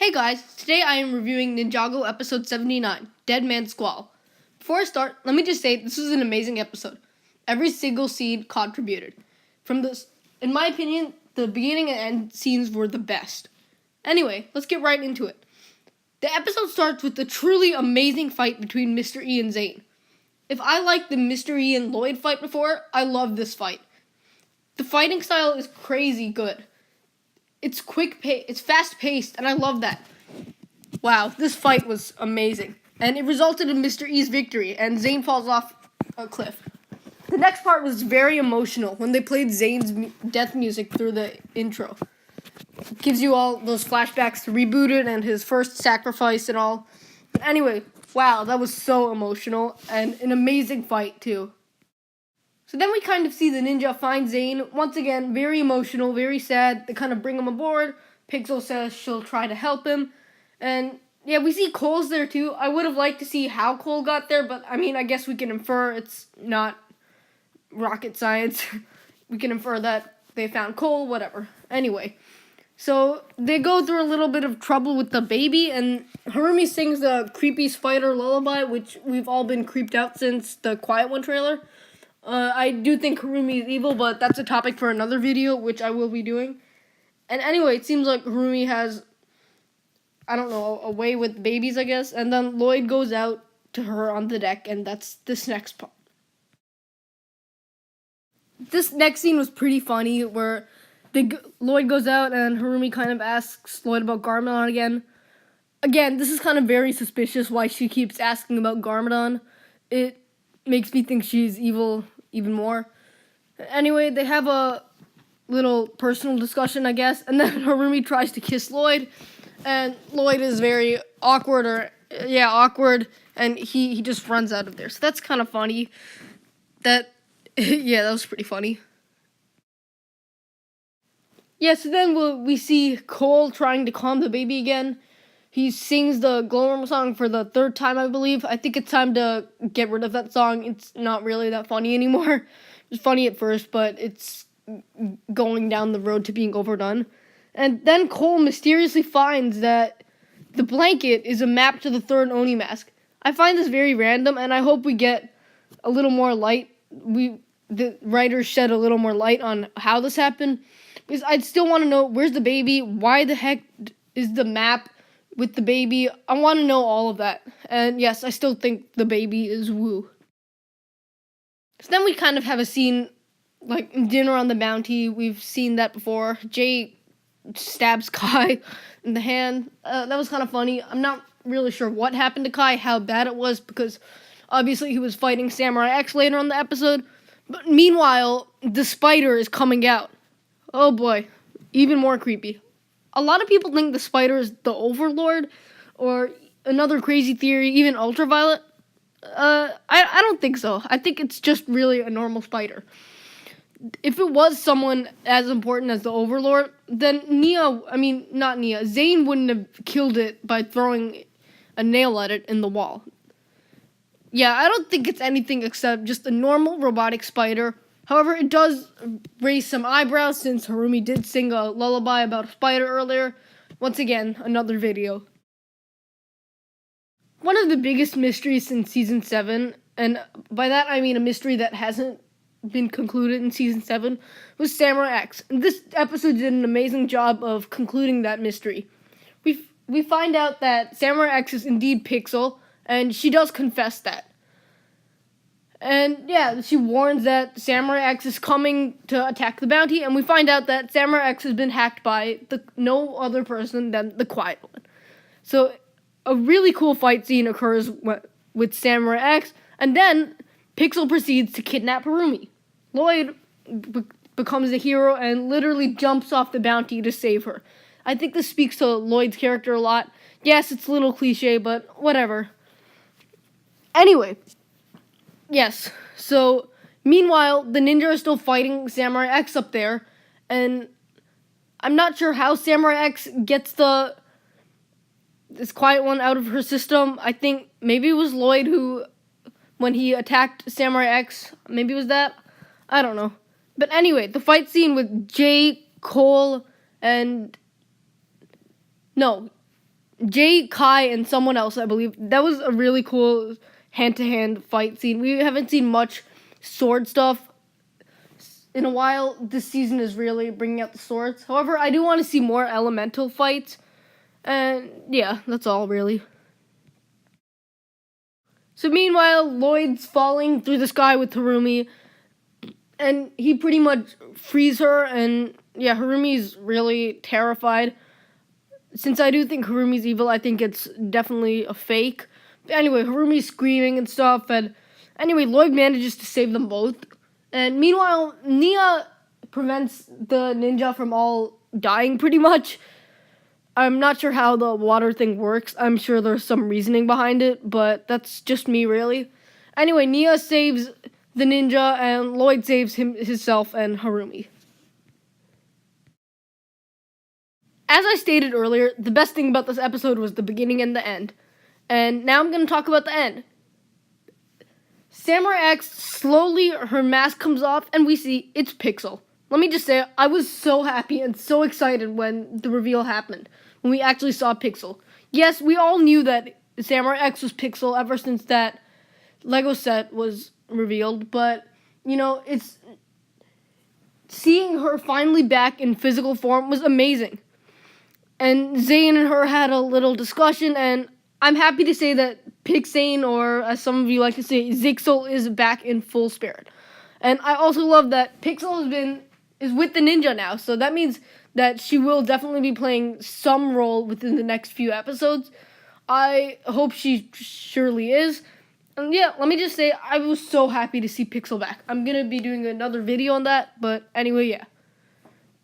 Hey guys, today I am reviewing Ninjago episode 79, Dead Man's Squall. Before I start, let me just say this was an amazing episode. Every single scene contributed. In my opinion, the beginning and end scenes were the best. Anyway, let's get right into it. The episode starts with a truly amazing fight between Mr. E and Zane. If I liked the Mr. E and Lloyd fight before, I love this fight. The fighting style is crazy good. It's it's fast-paced, and I love that. Wow, this fight was amazing. And it resulted in Mr. E's victory, and Zane falls off a cliff. The next part was very emotional when they played Zane's death music through the intro. It gives you all those flashbacks to Rebooted and his first sacrifice and all. But anyway, wow, that was so emotional, and an amazing fight, too. So then we kind of see the ninja find Zane. Once again, very emotional, very sad. They kind of bring him aboard. Pixel says she'll try to help him. And yeah, we see Cole's there too. I would have liked to see how Cole got there, but I mean, I guess we can infer it's not rocket science. We can infer that they found Cole, whatever. Anyway, so they go through a little bit of trouble with the baby, and Harumi sings the creepy spider lullaby, which we've all been creeped out since the Quiet One trailer. I do think Harumi is evil, but that's a topic for another video, which I will be doing. And anyway, it seems like Harumi has, I don't know, a way with babies, I guess. And then Lloyd goes out to her on the deck, and that's this next part. This next scene was pretty funny, where Lloyd goes out, and Harumi kind of asks Lloyd about Garmadon again. Again, this is kind of very suspicious why she keeps asking about Garmadon. It makes me think she's evil even more. Anyway, they have a little personal discussion, I guess, and then Harumi tries to kiss Lloyd, and Lloyd is very awkward, and he just runs out of there. So that's kind of funny. That was pretty funny. Yeah, so then we see Cole trying to calm the baby again. He sings the Glowworm song for the third time, I believe. I think it's time to get rid of that song. It's not really that funny anymore. It was funny at first, but it's going down the road to being overdone. And then Cole mysteriously finds that the blanket is a map to the third Oni mask. I find this very random, and I hope we get a little more light. The writers shed a little more light on how this happened. Because I'd still want to know, where's the baby? Why the heck is the map with the baby? I want to know all of that. And yes, I still think the baby is Wu. So then we kind of have a scene like Dinner on the Bounty. We've seen that before. Jay stabs Kai in the hand. That was kind of funny. I'm not really sure what happened to Kai, how bad it was, because obviously he was fighting Samurai X later on the episode. But meanwhile, the spider is coming out. Oh boy, even more creepy. A lot of people think the spider is the Overlord, or another crazy theory, even Ultraviolet. I don't think so. I think it's just really a normal spider. If it was someone as important as the Overlord, then Zane wouldn't have killed it by throwing a nail at it in the wall. Yeah, I don't think it's anything except just a normal robotic spider. However, it does raise some eyebrows since Harumi did sing a lullaby about a spider earlier. Once again, another video. One of the biggest mysteries in Season 7, and by that I mean a mystery that hasn't been concluded in Season 7, was Samurai X. And this episode did an amazing job of concluding that mystery. We find out that Samurai X is indeed Pixel, and she does confess that. And yeah, she warns that Samurai X is coming to attack the bounty, and we find out that Samurai X has been hacked by no other person than the Quiet One. So a really cool fight scene occurs with Samurai X, and then Pixel proceeds to kidnap Harumi. Lloyd becomes a hero and literally jumps off the bounty to save her. I think this speaks to Lloyd's character a lot. Yes, it's a little cliche, but whatever. Anyway. Yes, so meanwhile, the ninja are still fighting Samurai X up there, and I'm not sure how Samurai X gets this Quiet One out of her system. I think maybe it was Lloyd who, when he attacked Samurai X, maybe it was that. I don't know. But anyway, the fight scene with Jay, Cole, and... No, Jay, Kai, and someone else, I believe. That was a really cool hand-to-hand fight scene. We haven't seen much sword stuff in a while. This season is really bringing out the swords. However, I do want to see more elemental fights. And yeah, that's all really. So meanwhile, Lloyd's falling through the sky with Harumi, and he pretty much frees her, and yeah, Harumi's really terrified. Since I do think Harumi's evil, I think it's definitely a fake. But anyway, Harumi's screaming and stuff, and anyway, Lloyd manages to save them both. And meanwhile, Nia prevents the ninja from all dying pretty much. I'm not sure how the water thing works. I'm sure there's some reasoning behind it, but that's just me, really. Anyway, Nia saves the ninja, and Lloyd saves himself and Harumi. As I stated earlier, the best thing about this episode was the beginning and the end. And now I'm going to talk about the end. Samurai X, slowly her mask comes off, and we see it's Pixel. Let me just say, I was so happy and so excited when the reveal happened, when we actually saw Pixel. Yes, we all knew that Samurai X was Pixel ever since that Lego set was revealed, but, you know, it's seeing her finally back in physical form was amazing. And Zane and her had a little discussion, and I'm happy to say that Pixane, or as some of you like to say, Zixel, is back in full spirit. And I also love that Pixel is with the ninja now, so that means that she will definitely be playing some role within the next few episodes. I hope she surely is. And yeah, let me just say, I was so happy to see Pixel back. I'm going to be doing another video on that, but anyway, yeah.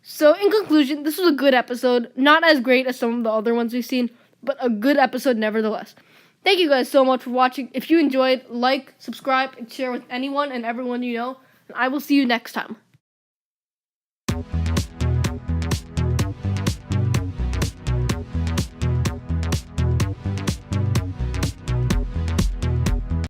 So in conclusion, this was a good episode. Not as great as some of the other ones we've seen, but a good episode nevertheless. Thank you guys so much for watching. If you enjoyed, like, subscribe, and share with anyone and everyone you know. And I will see you next time.